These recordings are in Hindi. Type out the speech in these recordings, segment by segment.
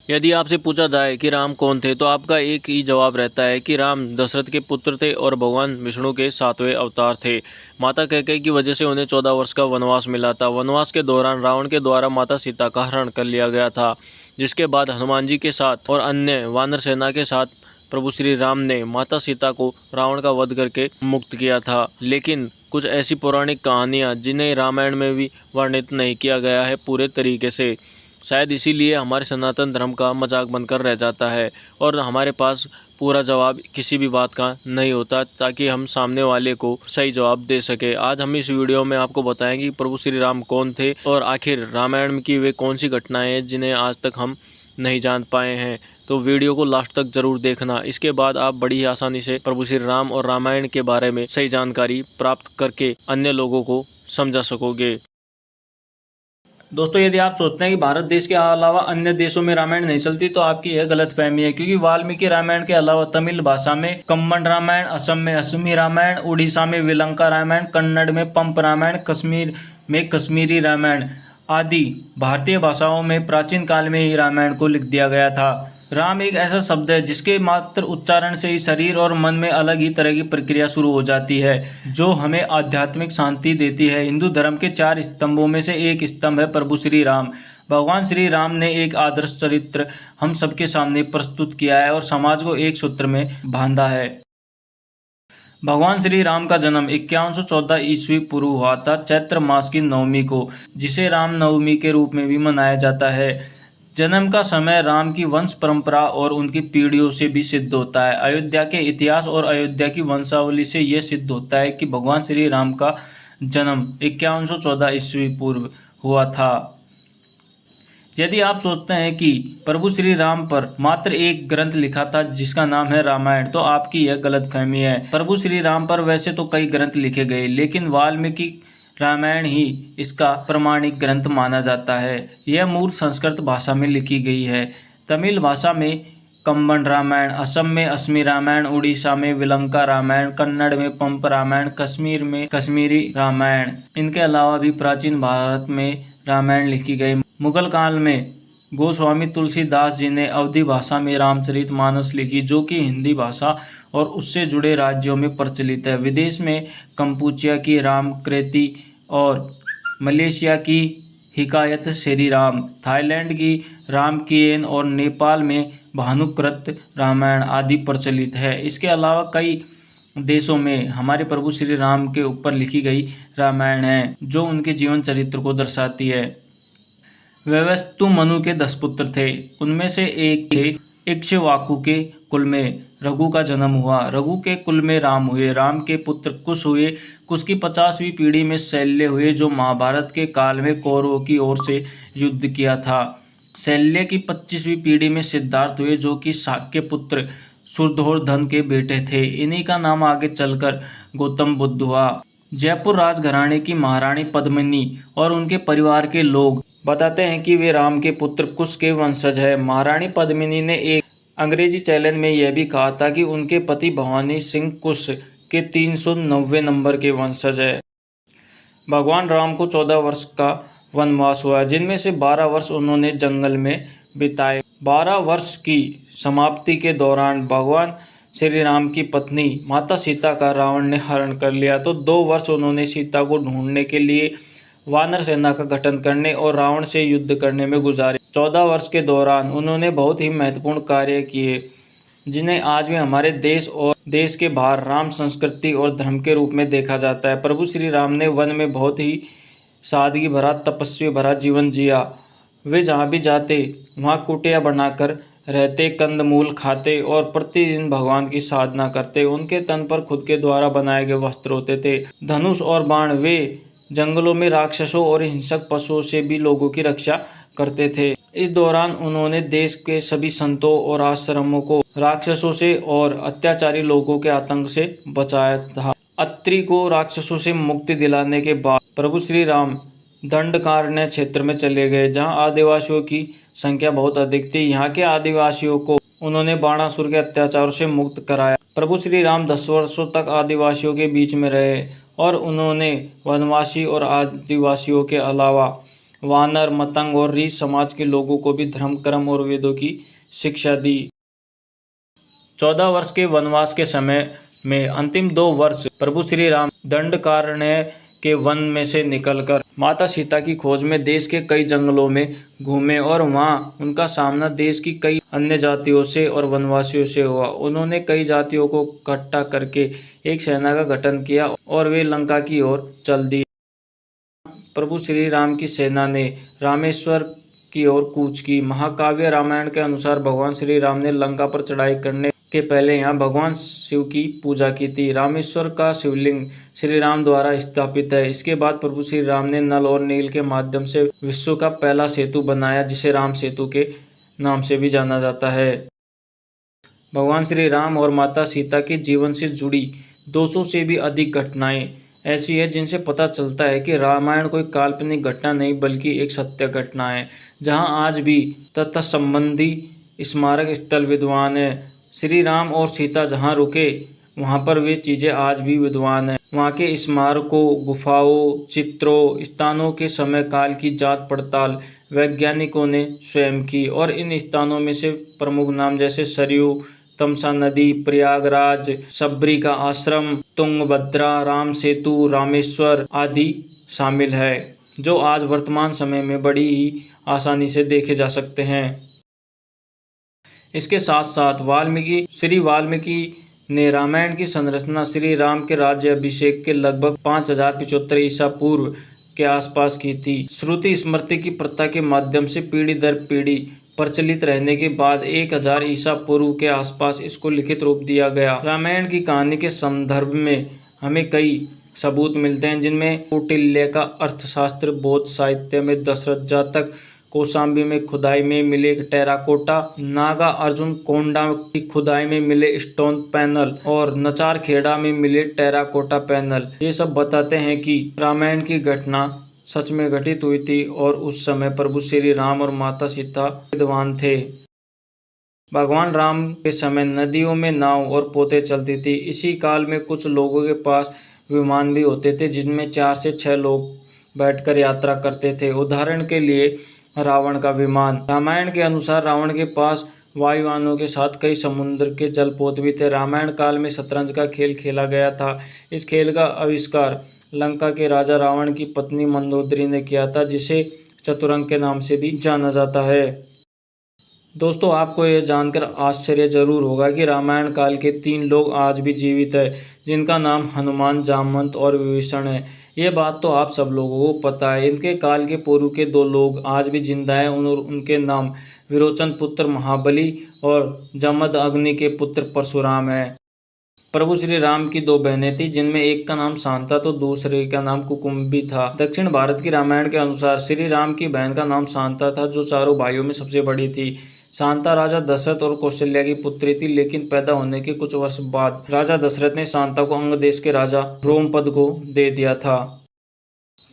यदि आपसे पूछा जाए कि राम कौन थे तो आपका एक ही जवाब रहता है कि राम दशरथ के पुत्र थे और भगवान विष्णु के 7वें अवतार थे। माता कैकेयी की वजह से उन्हें 14 वर्ष का वनवास मिला था। वनवास के दौरान रावण के द्वारा माता सीता का हरण कर लिया गया था, जिसके बाद हनुमान जी के साथ और अन्य वानर सेना के साथ प्रभु श्री राम ने माता सीता को रावण का वध करके मुक्त किया था। लेकिन कुछ ऐसी पौराणिक कहानियाँ जिन्हें रामायण में भी वर्णित नहीं किया गया है पूरे तरीके से, शायद इसीलिए हमारे सनातन धर्म का मजाक बनकर रह जाता है और हमारे पास पूरा जवाब किसी भी बात का नहीं होता, ताकि हम सामने वाले को सही जवाब दे सके। आज हम इस वीडियो में आपको बताएंगे कि प्रभु श्री राम कौन थे और आखिर रामायण की वे कौन सी घटनाएं हैं जिन्हें आज तक हम नहीं जान पाए हैं। तो वीडियो को लास्ट तक जरूर देखना। इसके बाद आप बड़ी ही आसानी से प्रभु श्री राम और रामायण के बारे में सही जानकारी प्राप्त करके अन्य लोगों को समझा सकोगे। दोस्तों, यदि आप सोचते हैं कि भारत देश के अलावा अन्य देशों में रामायण नहीं चलती तो आपकी यह गलतफहमी है, क्योंकि वाल्मीकि रामायण के अलावा तमिल भाषा में कम्बन रामायण, असम में असमी रामायण, उड़ीसा में विलंका रामायण, कन्नड़ में पंप रामायण, कश्मीर में कश्मीरी रामायण आदि भारतीय भाषाओं में प्राचीन काल में ही रामायण को लिख दिया गया था। राम एक ऐसा शब्द है जिसके मात्र उच्चारण से ही शरीर और मन में अलग ही तरह की प्रक्रिया शुरू हो जाती है, जो हमें आध्यात्मिक शांति देती है। हिंदू धर्म के 4 स्तंभों में से एक स्तंभ है प्रभु श्री राम। भगवान श्री राम ने एक आदर्श चरित्र हम सबके सामने प्रस्तुत किया है और समाज को एक सूत्र में बांधा है। भगवान श्री राम का जन्म 5114 ईस्वी पूर्व हुआ था, चैत्र मास की नवमी को, जिसे राम नवमी के रूप में भी मनाया जाता है। जन्म का समय राम की वंश परंपरा और उनकी पीढ़ियों से भी सिद्ध होता है। अयोध्या के इतिहास और अयोध्या की वंशावली से यह सिद्ध होता है कि भगवान श्री राम का जन्म 5114 ईस्वी पूर्व हुआ था। यदि आप सोचते हैं कि प्रभु श्री राम पर मात्र एक ग्रंथ लिखा था जिसका नाम है रामायण, तो आपकी यह गलतफहमी है। प्रभु श्री राम पर वैसे तो कई ग्रंथ लिखे गए, लेकिन वाल्मीकि रामायण ही इसका प्रमाणिक ग्रंथ माना जाता है। यह मूल संस्कृत भाषा में लिखी गई है। तमिल भाषा में कम्बन रामायण, असम में असमी रामायण, उड़ीसा में विलंका रामायण, कन्नड़ में पंप रामायण, कश्मीर में कश्मीरी रामायण। इनके अलावा भी प्राचीन भारत में रामायण लिखी गई। मुगल काल में गोस्वामी तुलसीदास जी ने अवधी भाषा में रामचरितमानस लिखी, जो कि हिंदी भाषा और उससे जुड़े राज्यों में प्रचलित है। विदेश में कंपूचिया की रामकृति और मलेशिया की हिकायत श्री राम, थाईलैंड की रामकियन और नेपाल में भानुकृत रामायण आदि प्रचलित है। इसके अलावा कई देशों में हमारे प्रभु श्री राम के ऊपर लिखी गई रामायण है, जो उनके जीवन चरित्र को दर्शाती है। वैवस्वत मनु के 10 पुत्र थे। उनमें से एक थे इक्ष्वाकु के कुल में रघु का जन्म हुआ। रघु के कुल में राम हुए। राम के पुत्र कुश हुए। कुश की 50वीं पीढ़ी में शैल्य हुए, जो महाभारत के काल में कौरवों की ओर से युद्ध किया था। शैल्य की 25वीं पीढ़ी में सिद्धार्थ हुए, जो कि शाक्य पुत्र शुद्धोधन के बेटे थे। इन्हीं का नाम आगे चलकर गौतम बुद्ध हुआ। जयपुर राजघराने की महारानी पद्मिनी और उनके परिवार के लोग बताते हैं कि वे राम के पुत्र कुश के वंशज है। महारानी पद्मिनी ने एक अंग्रेजी चैनल में यह भी कहा था कि उनके पति भवानी सिंह कुश के 390 नंबर के वंशज है। भगवान राम को 14 वर्ष का वनवास हुआ, जिनमें से 12 वर्ष उन्होंने जंगल में बिताए। 12 वर्ष की समाप्ति के दौरान भगवान श्री राम की पत्नी माता सीता का रावण ने हरण कर लिया, तो 2 वर्ष उन्होंने सीता को ढूंढने के लिए वानर सेना का गठन करने और रावण से युद्ध करने में गुजारे। 14 वर्ष के दौरान उन्होंने बहुत ही महत्वपूर्ण कार्य किए, जिन्हें आज भी हमारे देश और देश के बाहर राम संस्कृति और धर्म के रूप में देखा जाता है। प्रभु श्री राम ने वन में बहुत ही सादगी भरा, तपस्वी भरा जीवन जिया। वे जहाँ भी जाते वहाँ कुटिया बनाकर रहते, कंदमूल खाते और प्रतिदिन भगवान की साधना करते। उनके तन पर खुद के द्वारा बनाए गए वस्त्र होते थे, धनुष और बाण। वे जंगलों में राक्षसों और हिंसक पशुओं से भी लोगों की रक्षा करते थे। इस दौरान उन्होंने देश के सभी संतों और आश्रमों को राक्षसों से और अत्याचारी लोगों के आतंक से बचाया था। अत्रि को राक्षसों से मुक्ति दिलाने के बाद प्रभु श्री राम दंडकारण्य क्षेत्र में चले गए, जहां आदिवासियों की संख्या बहुत अधिक थी। यहाँ के आदिवासियों को उन्होंने बाणासुर के अत्याचारों से मुक्त कराया। प्रभु श्री राम 10 वर्षों तक आदिवासियों के बीच में रहे और उन्होंने वनवासी और आदिवासियों के अलावा वानर, मतंग और रीछ समाज के लोगों को भी धर्म, कर्म और वेदों की शिक्षा दी। 14 वर्ष के वनवास के समय में अंतिम 2 वर्ष प्रभु श्री राम दंडकारण्य के वन में से निकलकर माता सीता की खोज में देश के कई जंगलों में घूमे और वहां उनका सामना देश की कई अन्य जातियों से और वनवासियों से हुआ। उन्होंने कई जातियों को इकट्ठा करके एक सेना का गठन किया और वे लंका की ओर चल दिए। प्रभु श्री राम की सेना ने रामेश्वर की ओर कूच की। महाकाव्य रामायण के अनुसार भगवान श्री राम ने लंका पर चढ़ाई करने के पहले यहाँ भगवान शिव की पूजा की थी। रामेश्वर का शिवलिंग श्री राम द्वारा स्थापित है। इसके बाद प्रभु श्री राम ने नल और नील के माध्यम से विश्व का पहला सेतु बनाया, जिसे राम सेतु के नाम से भी जाना जाता है। भगवान श्री राम और माता सीता के जीवन से जुड़ी 200 से भी अधिक घटनाएं ऐसी है जिनसे पता चलता है कि रामायण कोई काल्पनिक घटना नहीं बल्कि एक सत्य घटना है, जहां आज भी तथा संबंधी स्मारक स्थल विद्वान है। श्री राम और सीता जहां रुके वहां पर वे चीज़ें आज भी विद्वान हैं। वहां के स्मारकों, गुफाओं, चित्रों, स्थानों के समय काल की जांच पड़ताल वैज्ञानिकों ने स्वयं की और इन स्थानों में से प्रमुख नाम जैसे सरयू, तमसा नदी, प्रयागराज, सबरी का आश्रम, तुंगभद्रा, राम सेतु, रामेश्वर आदि शामिल है, जो आज वर्तमान समय में बड़ी ही आसानी से देखे जा सकते हैं। इसके साथ साथ श्री वाल्मीकि ने रामायण की संरचना श्री राम के राज्य अभिषेक के लगभग 5075 ईसा पूर्व के आसपास की थी। श्रुति स्मृति की प्रथा के माध्यम से पीढ़ी दर पीढ़ी प्रचलित रहने के बाद 1000 ईसा पूर्व के आसपास इसको लिखित रूप दिया गया। रामायण की कहानी के संदर्भ में हमें कई सबूत मिलते हैं, जिनमें कौटिल्य का अर्थशास्त्र, बौद्ध साहित्य में दशरथ जातक, कौशाम्बी में खुदाई में मिले टेराकोटा, नागा अर्जुन कोंडा की खुदाई में मिले स्टोन पैनल और नचार खेड़ा में मिले टेराकोटा पैनल, ये सब बताते हैं कि रामायण की घटना सच में घटित हुई थी और उस समय प्रभु श्री राम और माता सीता विद्वान थे। भगवान राम के समय नदियों में नाव और पोते चलती थी। इसी काल में कुछ लोगों के पास विमान भी होते थे, जिनमें 4 से 6 लोग बैठकर यात्रा करते थे। उदाहरण के लिए रावण का विमान। रामायण के अनुसार रावण के पास वायुयानों के साथ कई समुद्र के जलपोत भी थे। रामायण काल में शतरंज का खेल खेला गया था। इस खेल का आविष्कार लंका के राजा रावण की पत्नी मंदोदरी ने किया था, जिसे चतुरंग के नाम से भी जाना जाता है। दोस्तों, आपको यह जानकर आश्चर्य जरूर होगा कि रामायण काल के 3 लोग आज भी जीवित है, जिनका नाम हनुमान, जामवंत और विभीषण है। ये बात तो आप सब लोगों को पता है। इनके काल के पूर्व के 2 लोग आज भी जिंदा हैं। उनके नाम विरोचन पुत्र महाबली और जमद अग्नि के पुत्र परशुराम हैं। प्रभु श्री राम की 2 बहनें थीं, जिनमें एक का नाम शांता तो दूसरे का नाम कुकुम्भी था। दक्षिण भारत की रामायण के अनुसार श्री राम की बहन का नाम शांता था, जो चारों भाइयों में सबसे बड़ी थी। शांता राजा दशरथ और कौशल्या की पुत्री थी, लेकिन पैदा होने के कुछ वर्ष बाद राजा दशरथ ने शांता को अंग देश के राजा रोमपद को दे दिया था।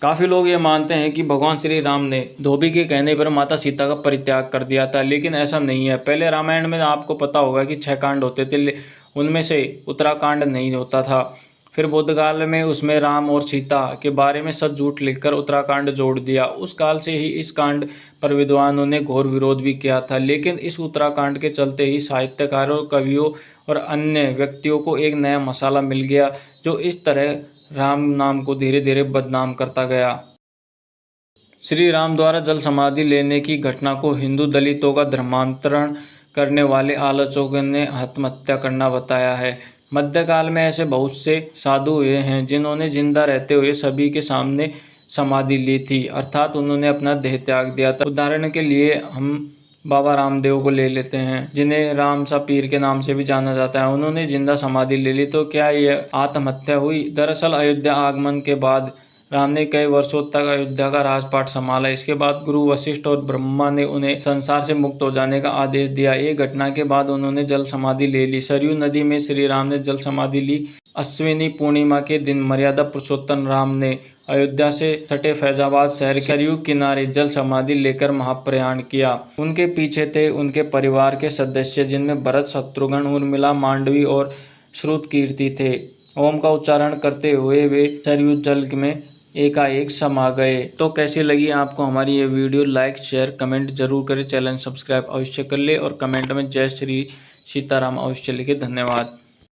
काफ़ी लोग ये मानते हैं कि भगवान श्री राम ने धोबी के कहने पर माता सीता का परित्याग कर दिया था, लेकिन ऐसा नहीं है। पहले रामायण में आपको पता होगा कि 6 कांड होते थे, उनमें से उत्तराकांड नहीं होता था। फिर बुद्धकाल में उसमें राम और सीता के बारे में सच झूठ लिखकर उत्तराकांड जोड़ दिया। उस काल से ही इस कांड पर विद्वानों ने घोर विरोध भी किया था, लेकिन इस उत्तराकांड के चलते ही साहित्यकारों, कवियों और अन्य व्यक्तियों को एक नया मसाला मिल गया, जो इस तरह राम नाम को धीरे धीरे बदनाम करता गया। श्री राम द्वारा जल समाधि लेने की घटना को हिंदू दलितों का धर्मांतरण करने वाले आलोचकों ने आत्महत्या करना बताया है। मध्यकाल में ऐसे बहुत से साधु हुए हैं जिन्होंने जिंदा रहते हुए सभी के सामने समाधि ली थी, अर्थात उन्होंने अपना देह त्याग दिया था। उदाहरण के लिए हम बाबा रामदेव को ले लेते हैं, जिन्हें राम सा पीर के नाम से भी जाना जाता है। उन्होंने जिंदा समाधि ले ली, तो क्या यह आत्महत्या हुई? दरअसल अयोध्या आगमन के बाद राम ने कई वर्षों तक अयोध्या का राजपाट संभाला। इसके बाद गुरु वशिष्ठ और ब्रह्मा ने उन्हें संसार से मुक्त हो जाने का आदेश दिया। ये घटना के बाद उन्होंने जल समाधि ले ली। सरयू नदी में श्री राम ने जल समाधि ली। अश्विनी पूर्णिमा के दिन मर्यादा पुरुषोत्तम राम ने अयोध्या से सटे फैजाबाद शहर के सरयू किनारे जल समाधि लेकर महाप्रयाण किया। उनके पीछे थे उनके परिवार के सदस्य, जिनमें भरत, शत्रुघ्न, उर्मिला, मांडवी और श्रुतकीर्ति थे। ओम का उच्चारण करते हुए वे सरयू जल में एकाएक समा गए। तो कैसी लगी आपको हमारी ये वीडियो? लाइक शेयर कमेंट जरूर करें, चैनल सब्सक्राइब अवश्य कर ले और कमेंट में जय श्री सीताराम अवश्य लिखे। धन्यवाद।